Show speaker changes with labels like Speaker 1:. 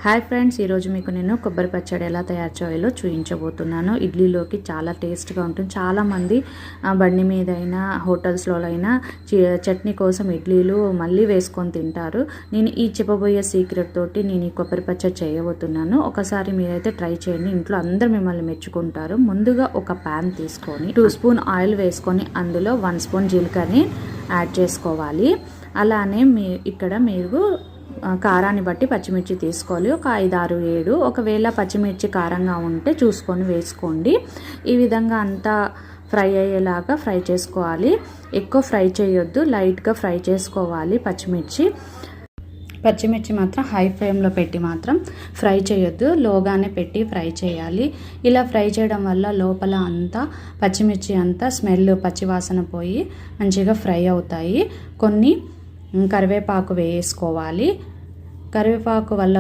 Speaker 1: Hi friends, ఈరోజు మీకు నేను కొబ్బరి పచ్చడి ఎలా తయారు చేయాలో చూపించబోతున్నాను. ఇడ్లీలోకి చాలా టేస్ట్గా ఉంటుంది. చాలామంది బండి మీద అయినా హోటల్స్లో అయినా చట్నీ కోసం ఇడ్లీలు మళ్ళీ వేసుకొని తింటారు. నేను ఈ చెప్పబోయే సీక్రెట్ తోటి నేను ఈ కొబ్బరి పచ్చడి చేయబోతున్నాను. ఒకసారి మీరైతే ట్రై చేయండి, ఇంట్లో అందరు మిమ్మల్ని మెచ్చుకుంటారు. ముందుగా ఒక ప్యాన్ తీసుకొని 2 స్పూన్ ఆయిల్ వేసుకొని అందులో 1 స్పూన్ జీలకర్రని యాడ్ చేసుకోవాలి. అలానే ఇక్కడ మీరు కారాన్ని బట్టి పచ్చిమిర్చి తీసుకోవాలి. ఒక 5, 6, 7. ఒకవేళ పచ్చిమిర్చి కారంగా ఉంటే చూసుకొని వేసుకోండి. ఈ విధంగా అంతా ఫ్రై అయ్యేలాగా ఫ్రై చేసుకోవాలి. ఎక్కువ ఫ్రై చేయొద్దు, లైట్గా ఫ్రై చేసుకోవాలి. పచ్చిమిర్చి మాత్రం హై ఫ్లేమ్లో పెట్టి మాత్రం ఫ్రై చేయొద్దు, లోగానే పెట్టి ఫ్రై చేయాలి. ఇలా ఫ్రై చేయడం వల్ల లోపల అంతా పచ్చిమిర్చి అంతా స్మెల్ పచ్చివాసన పోయి మంచిగా ఫ్రై అవుతాయి. కొన్ని కరివేపాకు వేసుకోవాలి. కరివేపాకు వల్ల